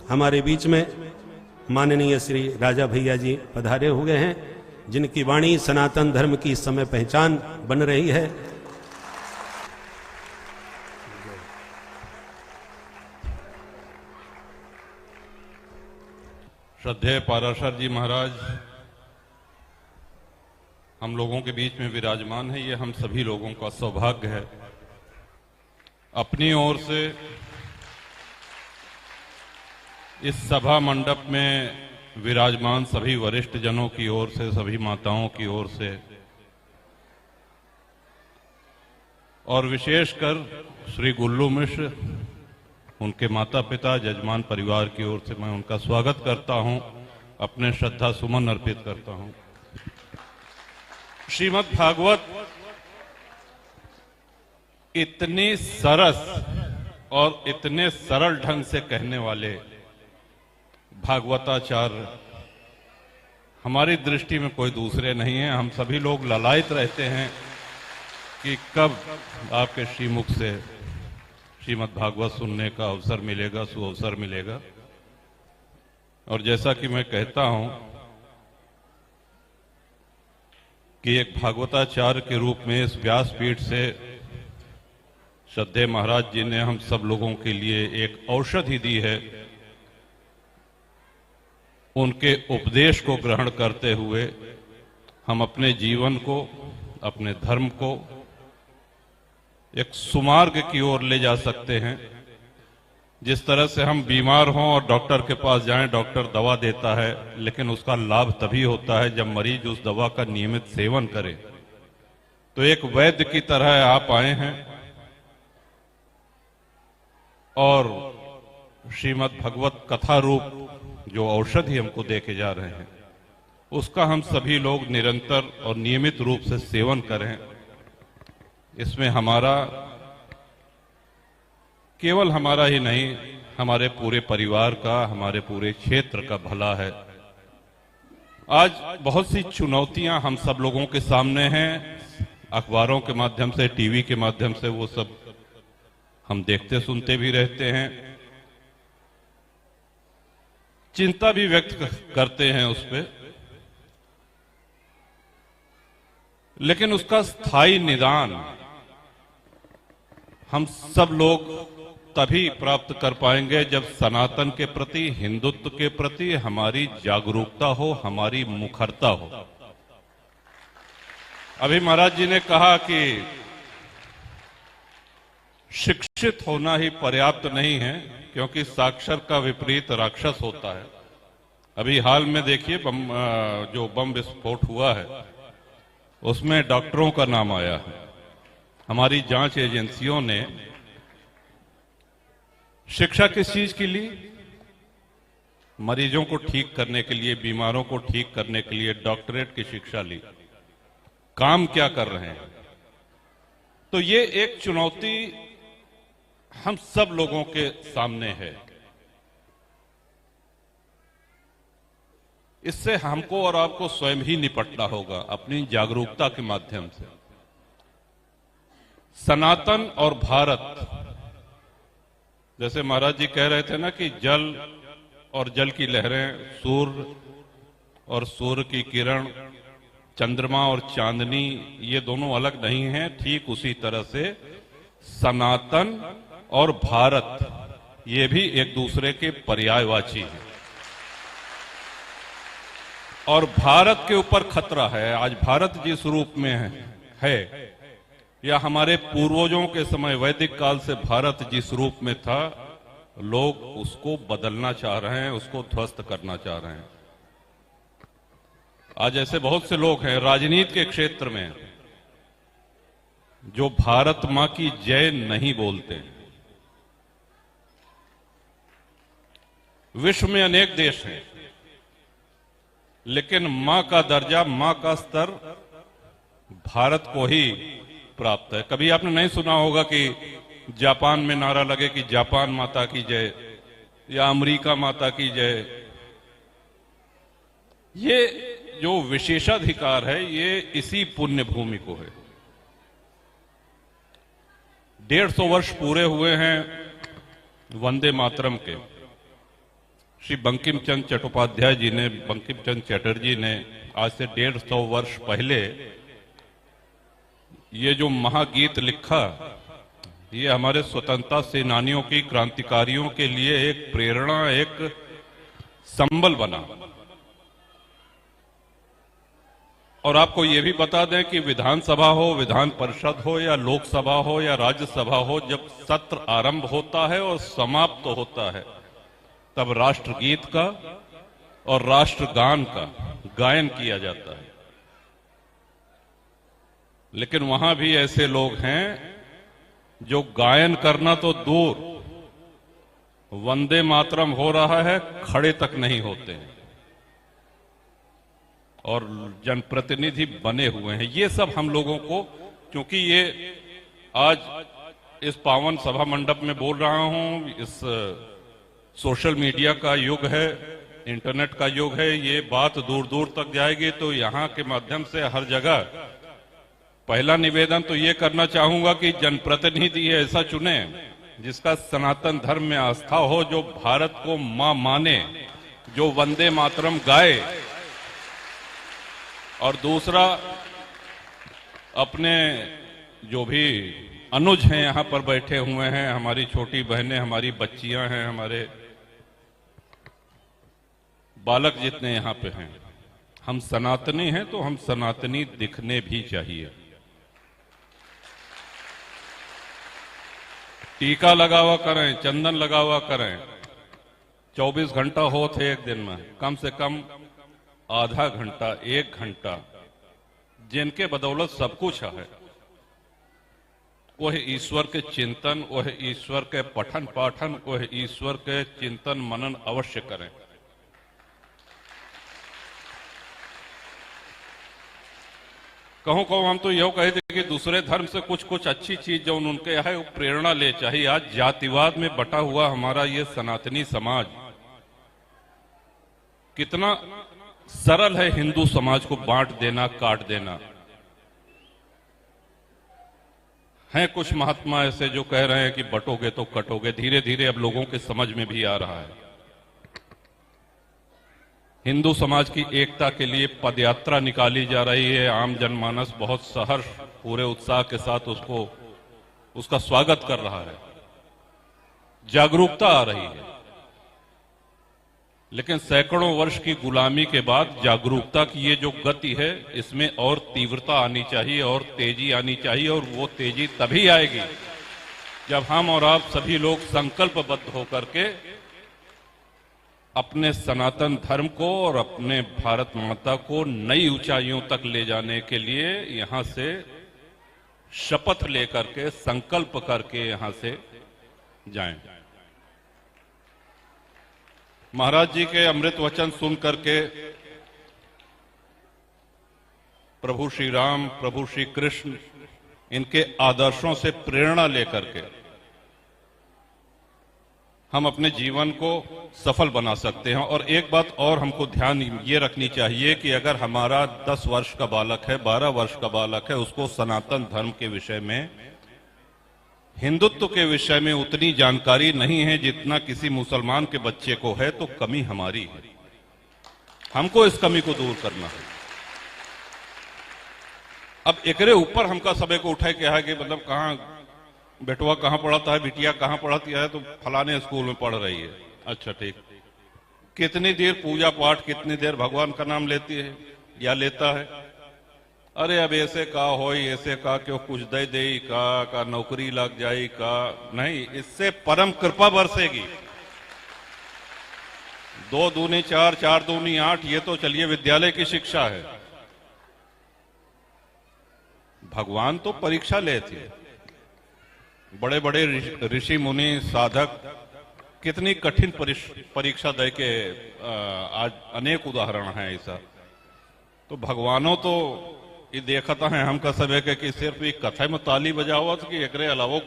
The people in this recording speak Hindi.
हमारे बीच में माननीय श्री राजा भैया जी पधारे हुए हैं, जिनकी वाणी सनातन धर्म की इस समय पहचान बन रही है। श्रद्धेय पाराशर जी महाराज हम लोगों के बीच में विराजमान है, ये हम सभी लोगों का सौभाग्य है। अपनी ओर से इस सभा मंडप में विराजमान सभी वरिष्ठ जनों की ओर से, सभी माताओं की ओर से और विशेषकर श्री गुल्लू मिश्र, उनके माता पिता, जजमान परिवार की ओर से मैं उनका स्वागत करता हूं, अपने श्रद्धा सुमन अर्पित करता हूं। श्रीमद् भागवत इतनी सरस और इतने सरल ढंग से कहने वाले भागवताचार्य हमारी दृष्टि में कोई दूसरे नहीं है। हम सभी लोग ललायित रहते हैं कि कब आपके श्रीमुख से श्रीमद् भागवत सुनने का अवसर मिलेगा, सुअवसर मिलेगा। और जैसा कि मैं कहता हूं कि एक भागवताचार्य के रूप में इस व्यासपीठ से श्रद्धेय महाराज जी ने हम सब लोगों के लिए एक औषधि दी है। उनके उपदेश को ग्रहण करते हुए हम अपने जीवन को, अपने धर्म को एक सुमार्ग की ओर ले जा सकते हैं। जिस तरह से हम बीमार हों और डॉक्टर के पास जाएं, डॉक्टर दवा देता है, लेकिन उसका लाभ तभी होता है जब मरीज उस दवा का नियमित सेवन करे। तो एक वैद्य की तरह आप आए हैं और श्रीमद् भगवत कथा रूप जो औषधि हमको देके जा रहे हैं, उसका हम सभी लोग निरंतर और नियमित रूप से सेवन करें। इसमें हमारा, केवल हमारा ही नहीं, हमारे पूरे परिवार का, हमारे पूरे क्षेत्र का भला है। आज बहुत सी चुनौतियां हम सब लोगों के सामने हैं, अखबारों के माध्यम से, टीवी के माध्यम से, वो सब हम देखते सुनते भी रहते हैं, चिंता भी व्यक्त करते हैं उस पे, लेकिन उसका स्थायी निदान हम सब लोग तभी प्राप्त कर पाएंगे जब सनातन के प्रति, हिंदुत्व के प्रति हमारी जागरूकता हो, हमारी मुखरता हो। अभी महाराज जी ने कहा कि शिक्षित होना ही पर्याप्त नहीं है, क्योंकि साक्षर का विपरीत राक्षस होता है। अभी हाल में देखिए जो बम विस्फोट हुआ है, उसमें डॉक्टरों का नाम आया है। हमारी जांच एजेंसियों ने शिक्षा किस चीज की ली? मरीजों को ठीक करने के लिए, बीमारों को ठीक करने के लिए डॉक्टरेट की शिक्षा ली। काम क्या कर रहे हैं? तो ये एक चुनौती हम सब लोगों के सामने है। इससे हमको और आपको स्वयं ही निपटना होगा, अपनी जागरूकता के माध्यम से। सनातन और भारत, जैसे महाराज जी कह रहे थे ना कि जल और जल की लहरें, सूर्य और सूर्य की किरण, चंद्रमा और चांदनी, ये दोनों अलग नहीं हैं। ठीक उसी तरह से सनातन और भारत, ये भी एक दूसरे के पर्यायवाची हैं। और भारत के ऊपर खतरा है। आज भारत जिस रूप में है या हमारे पूर्वजों के समय वैदिक काल से भारत जिस रूप में था, लोग उसको बदलना चाह रहे हैं, उसको ध्वस्त करना चाह रहे हैं। आज ऐसे बहुत से लोग हैं राजनीति के क्षेत्र में जो भारत मां की जय नहीं बोलते। विश्व में अनेक देश हैं, लेकिन मां का दर्जा, मां का स्तर भारत को ही प्राप्त है। कभी आपने नहीं सुना होगा कि जापान में नारा लगे कि जापान माता की जय या अमेरिका माता की जय। ये जो विशेषाधिकार है, ये इसी पुण्य भूमि को है। 150 वर्ष पूरे हुए हैं वंदे मातरम के। श्री बंकिम चंद्र चट्टोपाध्याय जी ने, बंकिम चंद्र चटर्जी ने आज से 150 वर्ष पहले ये जो महागीत लिखा, ये हमारे स्वतंत्रता सेनानियों की, क्रांतिकारियों के लिए एक प्रेरणा, एक संबल बना। और आपको ये भी बता दें कि विधानसभा हो, विधान परिषद हो, या लोकसभा हो, या राज्यसभा हो, जब सत्र आरंभ होता है और समाप्त होता है, तब राष्ट्रगीत का और राष्ट्रगान का गायन किया जाता है। लेकिन वहां भी ऐसे लोग हैं जो गायन करना तो दूर, वंदे मातरम हो रहा है, खड़े तक नहीं होते हैं और जनप्रतिनिधि बने हुए हैं। ये सब हम लोगों को, क्योंकि ये आज इस पावन सभा मंडप में बोल रहा हूं, इस सोशल मीडिया का युग है, इंटरनेट का युग है, ये बात दूर दूर तक जाएगी, तो यहां के माध्यम से हर जगह पहला निवेदन तो ये करना चाहूंगा कि जनप्रतिनिधि ऐसा चुने जिसका सनातन धर्म में आस्था हो, जो भारत को मां माने, जो वंदे मातरम गाए। और दूसरा, अपने जो भी अनुज हैं यहां पर बैठे हुए हैं, हमारी छोटी बहनें, हमारी बच्चियां हैं, हमारे बालक जितने यहां पे हैं, हम सनातनी हैं तो हम सनातनी दिखने भी चाहिए। टीका लगा हुआ करें, चंदन लगा हुआ करें, 24 घंटा हो थे एक दिन में, कम से कम आधा घंटा, 1 घंटा, जिनके बदौलत सब कुछ है, वह ईश्वर के चिंतन, वह ईश्वर के पठन पाठन, वह ईश्वर के चिंतन मनन अवश्य करें। कहूं हम तो यह कहे थे कि दूसरे धर्म से कुछ कुछ अच्छी चीज जो उनके है वो प्रेरणा ले चाहिए। आज जातिवाद में बटा हुआ हमारा ये सनातनी समाज कितना सरल है हिंदू समाज को बांट देना, काट देना। हैं कुछ महात्मा ऐसे जो कह रहे हैं कि बटोगे तो कटोगे। धीरे धीरे अब लोगों के समझ में भी आ रहा है। हिंदू समाज की एकता के लिए पदयात्रा निकाली जा रही है। आम जनमानस बहुत सहर्ष, पूरे उत्साह के साथ उसका स्वागत कर रहा है। जागरूकता आ रही है, लेकिन सैकड़ों वर्ष की गुलामी के बाद जागरूकता की ये जो गति है, इसमें और तीव्रता आनी चाहिए और तेजी आनी चाहिए। और वो तेजी तभी आएगी जब हम और आप सभी लोग संकल्पबद्ध होकर के अपने सनातन धर्म को और अपने भारत माता को नई ऊंचाइयों तक ले जाने के लिए यहां से शपथ लेकर के, संकल्प करके यहां से जाएं। महाराज जी के अमृत वचन सुन करके प्रभु श्री राम, प्रभु श्री कृष्ण, इनके आदर्शों से प्रेरणा लेकर के हम अपने जीवन को सफल बना सकते हैं। और एक बात और हमको ध्यान ये रखनी चाहिए कि अगर हमारा 10 वर्ष का बालक है, 12 वर्ष का बालक है, उसको सनातन धर्म के विषय में, हिंदुत्व के विषय में उतनी जानकारी नहीं है जितना किसी मुसलमान के बच्चे को है, तो कमी हमारी है। हमको इस कमी को दूर करना है। अब एकरे ऊपर हमका सबे को उठाए क्या है कि मतलब कहां बेटवा कहां पढ़ता है, बिटिया कहां पढ़ती है, तो फलाने स्कूल में पढ़ रही है। अच्छा ठीक, कितनी देर पूजा पाठ, कितनी देर भगवान का नाम लेती है या लेता है? अरे अब ऐसे का हो, ऐसे का क्यों, कुछ दे दे का नौकरी लग जाए का नहीं, इससे परम कृपा बरसेगी। 2 दूनी 4, 4 दूनी 8, ये तो चलिए विद्यालय की शिक्षा है। भगवान तो परीक्षा लेते हैं। बड़े बड़े ऋषि मुनि साधक कितनी कठिन परीक्षा दे के आज अनेक उदाहरण हैं ऐसा। तो भगवानों तो ये देखता है हमका सब कि सिर्फ एक कथा में ताली बजावत कि एकरे अलावा